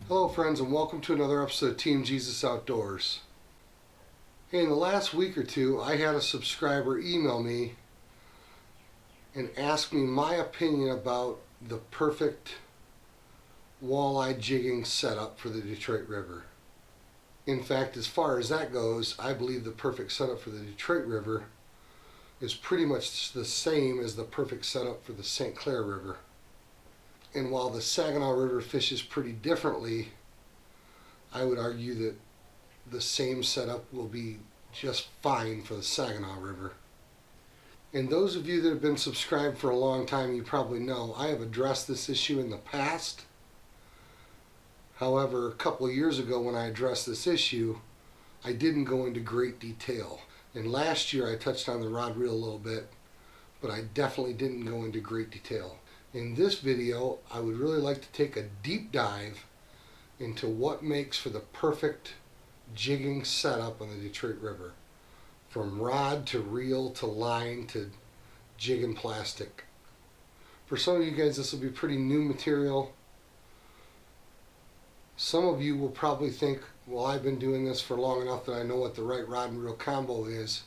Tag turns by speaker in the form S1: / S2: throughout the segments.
S1: Hello friends, and welcome to another episode of Team Jesus Outdoors. Hey, in the last week or two I had a subscriber email me and ask me my opinion about the perfect walleye jigging setup for the Detroit River. In fact, as far as that goes, I believe the perfect setup for the Detroit River is pretty much the same as the perfect setup for the St. Clair River. And while the Saginaw River fishes pretty differently, I would argue that the same setup will be just fine for the Saginaw River. And those of you that have been subscribed for a long time, you probably know I have addressed this issue in the past. However, a couple of years ago when I addressed this issue, I didn't go into great detail. And last year I touched on the rod reel a little bit, but I definitely didn't go into great detail. In this video, I would really like to take a deep dive into what makes for the perfect jigging setup on the Detroit River. From rod to reel to line to jig and plastic. For some of you guys, this will be pretty new material. Some of you will probably think, well, I've been doing this for long enough that I know what the right rod and reel combo is.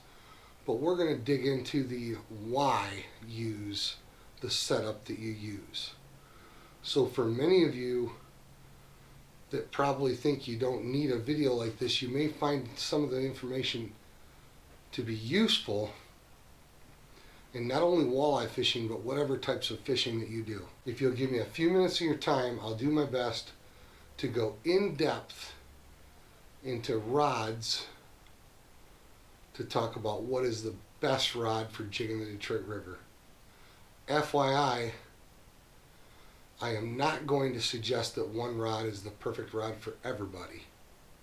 S1: But we're going to dig into the why use the setup that you use. So for many of you that probably think you don't need a video like this, you may find some of the information to be useful in not only walleye fishing, but whatever types of fishing that you do. If you'll give me a few minutes of your time, I'll do my best to go in depth into rods to talk about what is the best rod for jigging the Detroit River. FYI, I am not going to suggest that one rod is the perfect rod for everybody.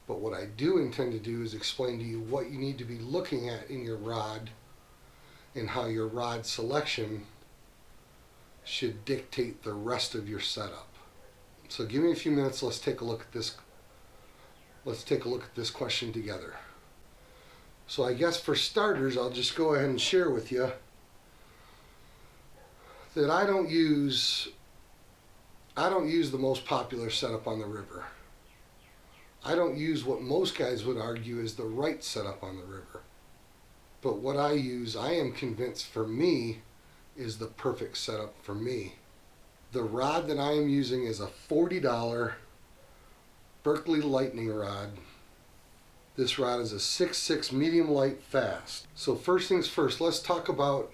S1: But what I do intend to do is explain to you what you need to be looking at in your rod and how your rod selection should dictate the rest of your setup. So give me a few minutes, let's take a look at this. Let's take a look at this question together. So I guess for starters, I'll just go ahead and share with you that I don't use the most popular setup on the river. I don't use what most guys would argue is the right setup on the river. But what I use, I am convinced for me, is the perfect setup for me. The rod that I am using is a $40 Berkley Lightning Rod. This rod is a 6.6 medium light fast. So first things first, let's talk about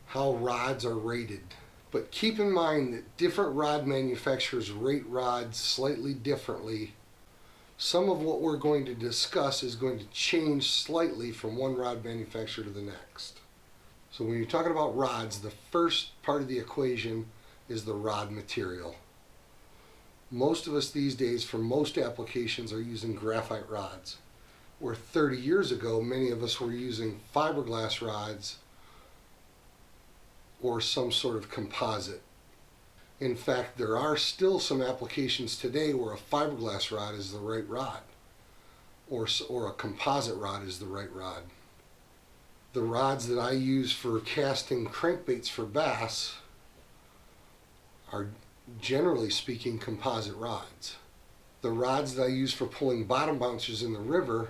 S1: how rods are rated. But keep in mind that different rod manufacturers rate rods slightly differently. Some of what we're going to discuss is going to change slightly from one rod manufacturer to the next. So when you're talking about rods, the first part of the equation is the rod material. Most of us these days, for most applications, are using graphite rods. Where 30 years ago, many of us were using fiberglass rods or some sort of composite. In fact, there are still some applications today where a fiberglass rod is the right rod, or a composite rod is the right rod. The rods that I use for casting crankbaits for bass are, generally speaking, composite rods. The rods that I use for pulling bottom bouncers in the river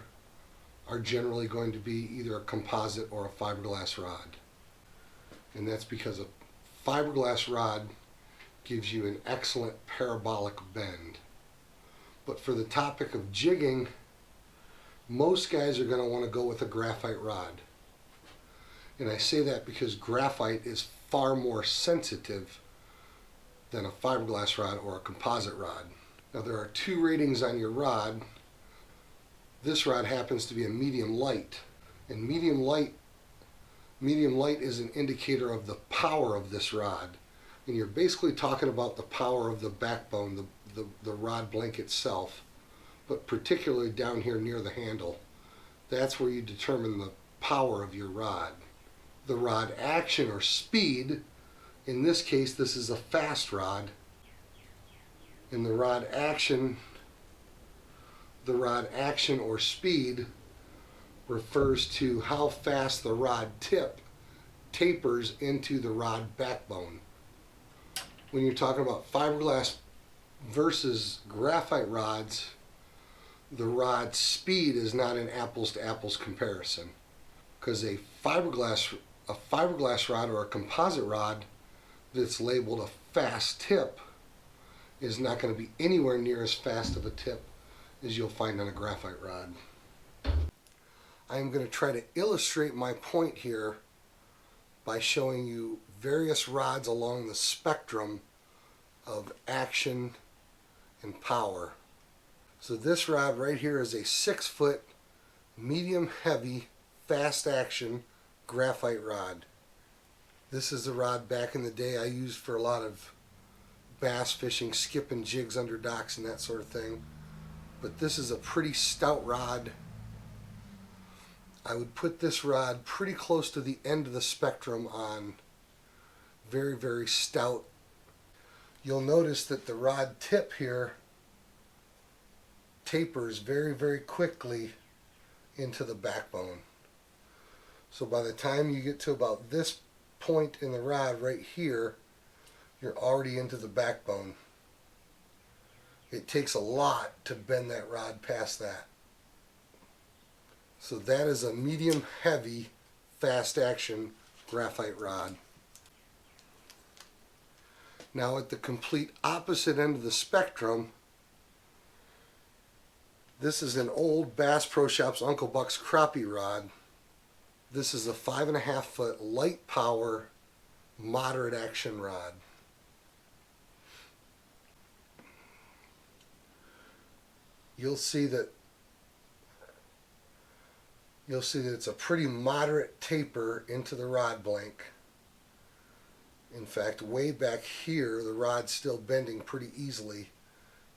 S1: are generally going to be either a composite or a fiberglass rod. And that's because a fiberglass rod gives you an excellent parabolic bend. But for the topic of jigging, most guys are going to want to go with a graphite rod. And I say that because graphite is far more sensitive than a fiberglass rod or a composite rod. Now there are two ratings on your rod. This rod happens to be a medium light, and medium light is an indicator of the power of this rod. And you're basically talking about the power of the backbone, the rod blank itself, but particularly down here near the handle. That's where you determine the power of your rod. The rod action or speed, in this case this is a fast rod, and the rod action or speed refers to how fast the rod tip tapers into the rod backbone. When you're talking about fiberglass versus graphite rods, the rod speed is not an apples to apples comparison, because a fiberglass rod or a composite rod that's labeled a fast tip is not going to be anywhere near as fast of a tip as you'll find on a graphite rod. I'm going to try to illustrate my point here by showing you various rods along the spectrum of action and power. So this rod right here is a 6-foot medium heavy fast action graphite rod. This is the rod back in the day I used for a lot of bass fishing, skipping jigs under docks and that sort of thing. But this is a pretty stout rod. I would put this rod pretty close to the end of the spectrum on very, very stout. You'll notice that the rod tip here tapers very, very quickly into the backbone. So by the time you get to about this point in the rod right here, you're already into the backbone. It takes a lot to bend that rod past that. So that is a medium heavy fast action graphite rod. Now at the complete opposite end of the spectrum, this is an old Bass Pro Shops Uncle Buck's crappie rod. This is a 5.5 foot light power moderate action rod. You'll see that it's a pretty moderate taper into the rod blank. In fact, way back here, the rod's still bending pretty easily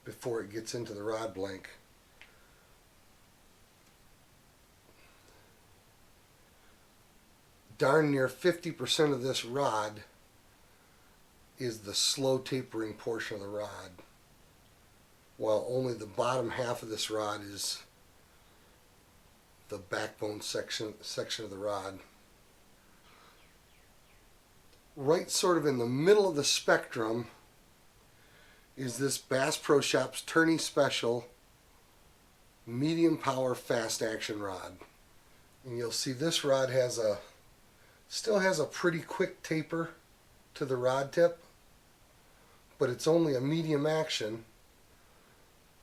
S1: before it gets into the rod blank. Darn near 50% of this rod is the slow tapering portion of the rod, while only the bottom half of this rod is the backbone section of the rod. Right sort of in the middle of the spectrum is this Bass Pro Shops Tourney Special medium power fast action rod. And you'll see this rod still has a pretty quick taper to the rod tip, but it's only a medium action,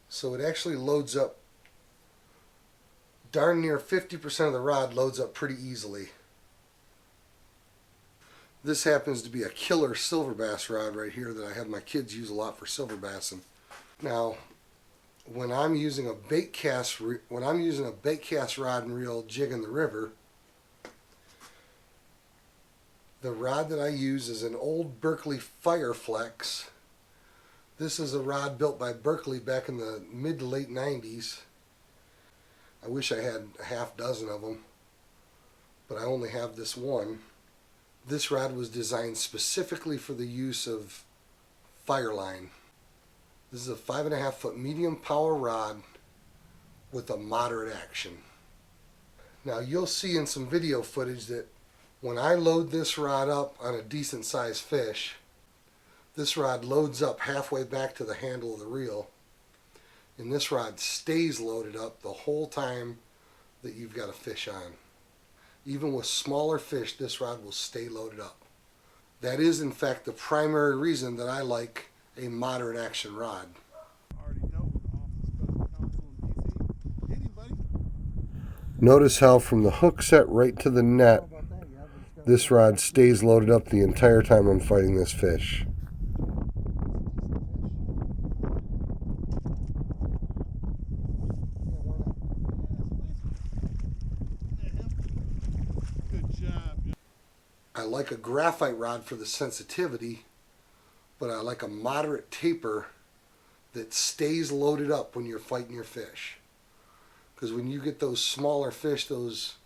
S1: so it actually loads up darn near 50% of the rod loads up pretty easily. This happens to be a killer silver bass rod right here that I have my kids use a lot for silver bassing. Now, when I'm using a bait cast rod and reel jigging the river, the rod that I use is an old Berkley Fireflex. This is a rod built by Berkley back in the mid to late 90s. I wish I had a half dozen of them, but I only have this one. This rod was designed specifically for the use of fireline. This is a 5.5 foot medium power rod with a moderate action. Now you'll see in some video footage that when I load this rod up on a decent sized fish, this rod loads up halfway back to the handle of the reel, and this rod stays loaded up the whole time that you've got a fish on. Even with smaller fish, this rod will stay loaded up. That is in fact the primary reason that I like a moderate action rod. Notice how from the hook set right to the net, this rod stays loaded up the entire time I'm fighting this fish. I like a graphite rod for the sensitivity, but I like a moderate taper that stays loaded up when you're fighting your fish. Because when you get those smaller fish, those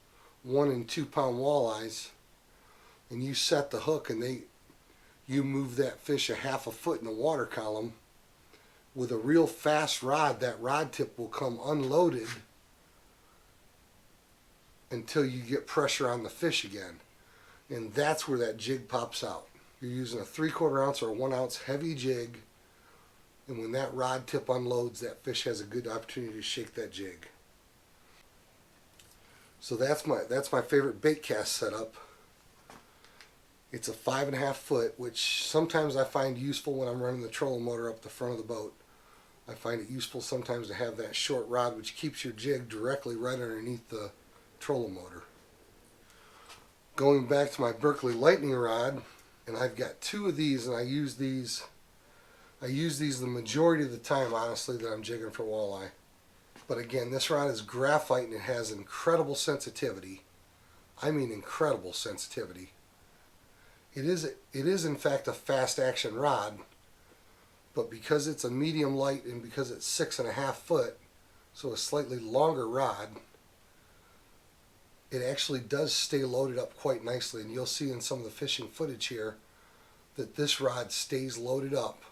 S1: 1 and 2 pound walleyes, and you set the hook and you move that fish a half a foot in the water column, with a real fast rod, that rod tip will come unloaded until you get pressure on the fish again. And that's where that jig pops out. You're using a 3/4 ounce or a 1 ounce heavy jig, And when that rod tip unloads, that fish has a good opportunity to shake that jig. So that's my favorite bait cast setup. It's a 5.5 foot, which sometimes I find useful when I'm running the trolling motor up the front of the boat. I find it useful sometimes to have that short rod, which keeps your jig directly right underneath the trolling motor. Going back to my Berkley Lightning Rod, and I've got 2 of these, and I use these the majority of the time, honestly, that I'm jigging for walleye. But again, this rod is graphite and it has incredible sensitivity. I mean incredible sensitivity. It is in fact a fast action rod, but because it's a medium light and because it's 6.5 foot, so a slightly longer rod, it actually does stay loaded up quite nicely. And you'll see in some of the fishing footage here that this rod stays loaded up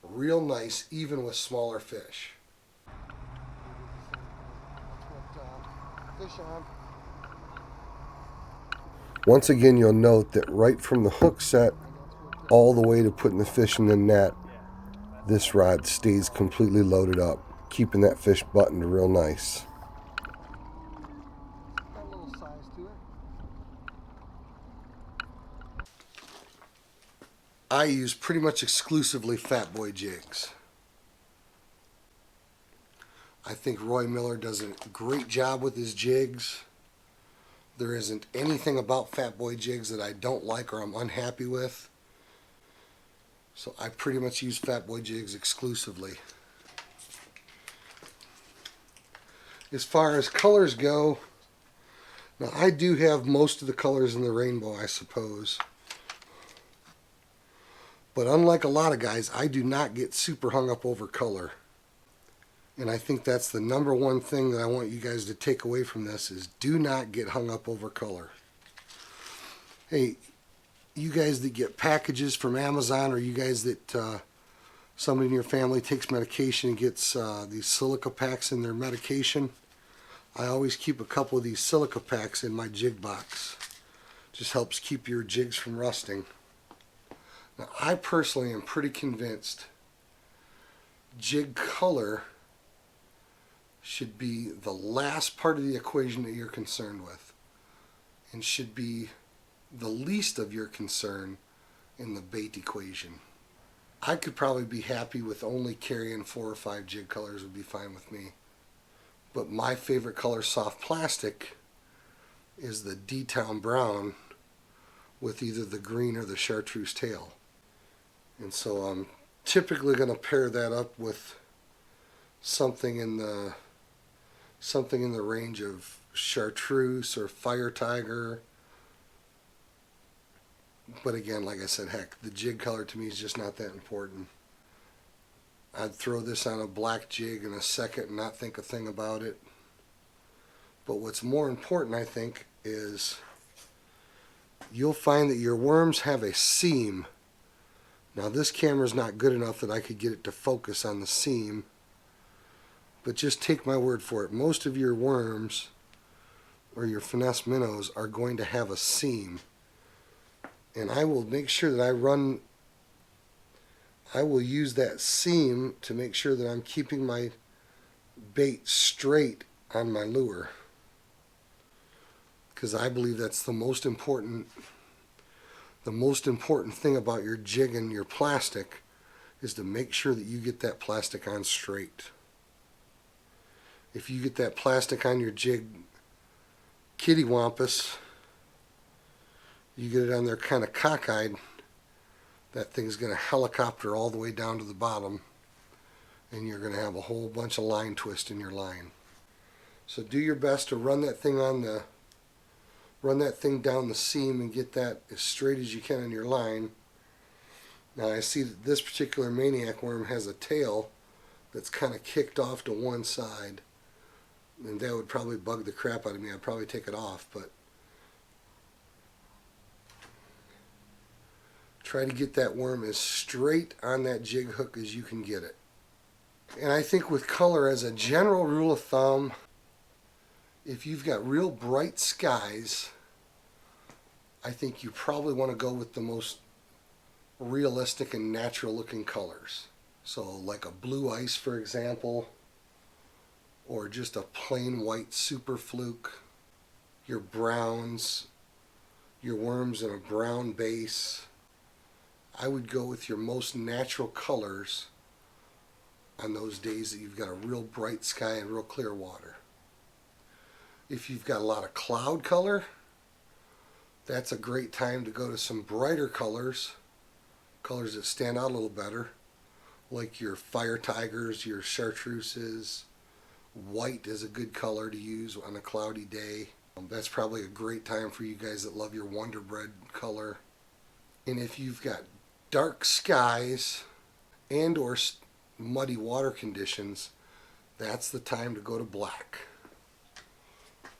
S1: real nice, even with smaller fish. Once again, you'll note that right from the hook set all the way to putting the fish in the net, this rod stays completely loaded up, keeping that fish buttoned real nice. Got a little size to it. I use pretty much exclusively Fat Boy jigs. I think Roy Miller does a great job with his jigs. There isn't anything about Fat Boy jigs that I don't like or I'm unhappy with. So I pretty much use Fat Boy jigs exclusively. As far as colors go, now I do have most of the colors in the rainbow, I suppose. But unlike a lot of guys, I do not get super hung up over color. And I think that's the number one thing that I want you guys to take away from this is do not get hung up over color. Hey, you guys that get packages from Amazon, or you guys that somebody in your family takes medication and gets these silica packs in their medication, I always keep a couple of these silica packs in my jig box. Just helps keep your jigs from rusting. Now, I personally am pretty convinced Jig Color should be the last part of the equation that you're concerned with, and should be the least of your concern in the bait equation. I could probably be happy with only carrying 4 or 5 Jig Colors would be fine with me. But my favorite color soft plastic is the D-Town Brown with either the green or the chartreuse tail. And so I'm typically going to pair that up with something in the range of chartreuse or fire tiger. But again, like I said, heck, the jig color to me is just not that important. I'd throw this on a black jig in a second and not think a thing about it. But what's more important, I think, is you'll find that your worms have a seam. Now this camera's not good enough that I could get it to focus on the seam, but just take my word for it. Most of your worms or your finesse minnows are going to have a seam. And I will make sure that I will use that seam to make sure that I'm keeping my bait straight on my lure. Because I believe that's the most important thing about your jig and your plastic is to make sure that you get that plastic on straight. If you get that plastic on your jig kittywampus, you get it on there kind of cockeyed, that thing's going to helicopter all the way down to the bottom, and you're going to have a whole bunch of line twist in your line. So do your best to run that thing down the seam and get that as straight as you can on your line. Now I see that this particular maniac worm has a tail that's kind of kicked off to one side, and that would probably bug the crap out of me. I'd probably take it off, but try to get that worm as straight on that jig hook as you can get it. And I think with color, as a general rule of thumb, if you've got real bright skies, I think you probably want to go with the most realistic and natural looking colors. So like a blue ice, for example, or just a plain white super fluke. Your browns, your worms in a brown base. I would go with your most natural colors on those days that you've got a real bright sky and real clear water. If you've got a lot of cloud color, that's a great time to go to some brighter colors, colors that stand out a little better, like your fire tigers, your chartreuses. White is a good color to use on a cloudy day. That's probably a great time for you guys that love your Wonder Bread color. And if you've got dark skies and or muddy water conditions, that's the time to go to black.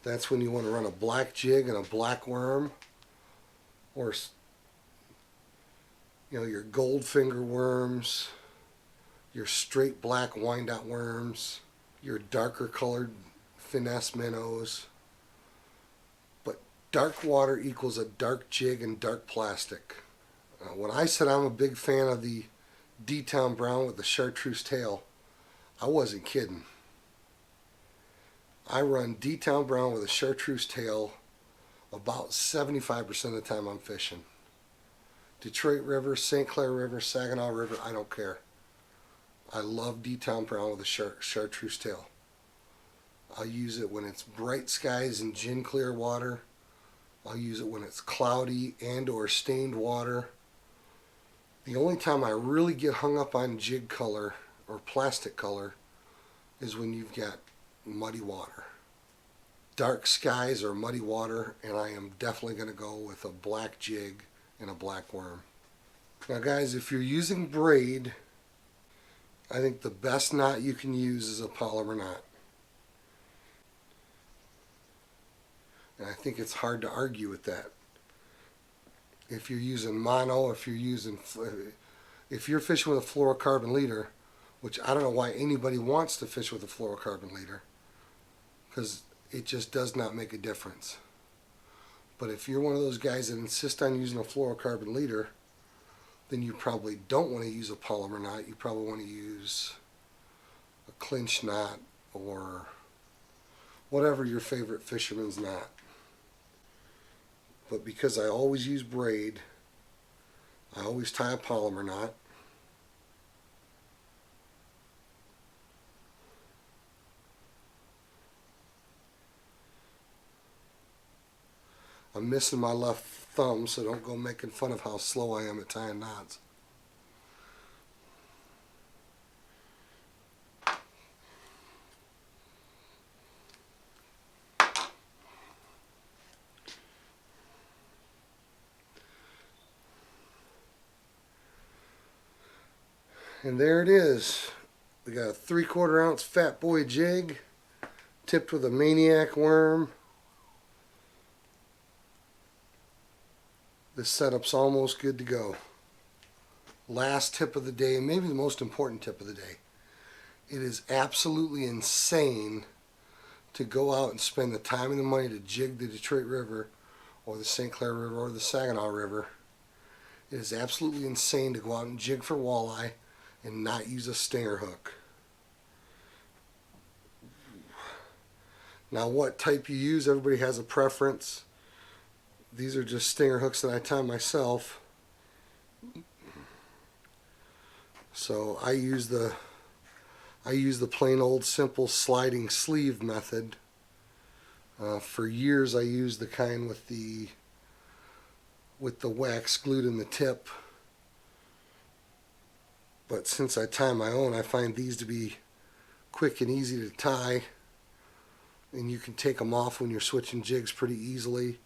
S1: That's when you want to run a black jig and a black worm, or your goldfinger worms, your straight black Wyandotte worms, your darker colored finesse minnows. But dark water equals a dark jig and dark plastic. When I said I'm a big fan of the D-Town brown with the chartreuse tail, I wasn't kidding. I run D-Town brown with a chartreuse tail about 75% of the time I'm fishing. Detroit River, St. Clair River, Saginaw River, I don't care. I love D-Town brown with a chartreuse tail. I'll use it when it's bright skies and gin clear water. I'll use it when it's cloudy and or stained water. The only time I really get hung up on jig color or plastic color is when you've got muddy water. Dark skies or muddy water, and I am definitely going to go with a black jig and a black worm. Now guys, if you're using braid, I think the best knot you can use is a polymer knot. And I think it's hard to argue with that. If you're using mono, if you're fishing with a fluorocarbon leader, which I don't know why anybody wants to fish with a fluorocarbon leader, because it just does not make a difference. But if you're one of those guys that insist on using a fluorocarbon leader, then you probably don't want to use a polymer knot. You probably want to use a clinch knot or whatever your favorite fisherman's knot. But because I always use braid, I always tie a polymer knot. I'm missing my left thumb, so don't go making fun of how slow I am at tying knots. And there it is. We got a 3/4 ounce fat boy jig tipped with a maniac worm. This setup's almost good to go. Last tip of the day, maybe the most important tip of the day. It is absolutely insane to go out and spend the time and the money to jig the Detroit River or the St. Clair River or the Saginaw River. It is absolutely insane to go out and jig for walleye and not use a stinger hook. Now what type you use, everybody has a preference. These are just stinger hooks that I tie myself. So I use the plain old simple sliding sleeve method. For years I used the kind with the wax glued in the tip. But since I tie my own, I find these to be quick and easy to tie. And you can take them off when you're switching jigs pretty easily.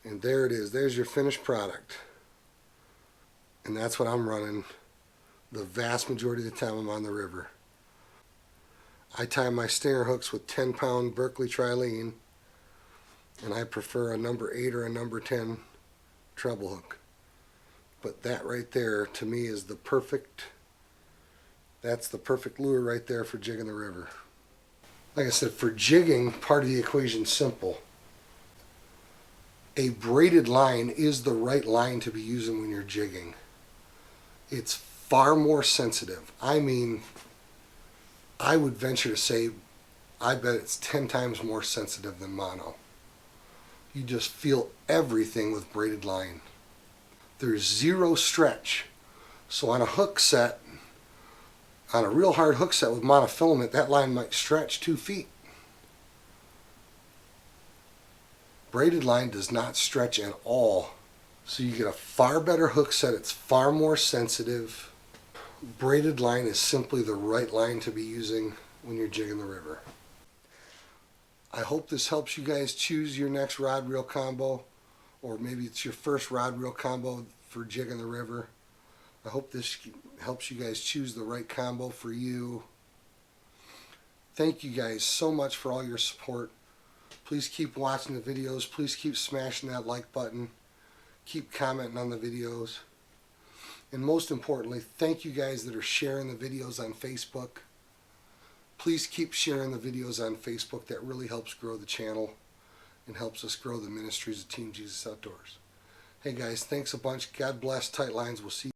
S1: And there it is. There's your finished product. And that's what I'm running the vast majority of the time I'm on the river. I tie my stinger hooks with 10-pound Berkley trilene, and I prefer a number 8 or a number 10 treble hook. But that right there, to me, is that's the perfect lure right there for jigging the river. Like I said, for jigging, part of the equation's simple. A braided line is the right line to be using when you're jigging. It's far more sensitive. I mean, I would venture to say, I bet it's 10 times more sensitive than mono. You just feel everything with braided line. There's zero stretch. So on a hook set, on a real hard hook set with monofilament, that line might stretch 2 feet. Braided line does not stretch at all. So you get a far better hook set. It's far more sensitive. Braided line is simply the right line to be using when you're jigging the river. I hope this helps you guys choose your next rod reel combo, or maybe it's your first rod reel combo for jigging the river. I hope this helps you guys choose the right combo for you. Thank you guys so much for all your support. Please keep watching the videos. Please keep smashing that like button. Keep commenting on the videos. And most importantly, thank you guys that are sharing the videos on Facebook. Please keep sharing the videos on Facebook. That really helps grow the channel and helps us grow the ministries of Team Jesus Outdoors. Hey guys, thanks a bunch. God bless. Tight lines. We'll see you.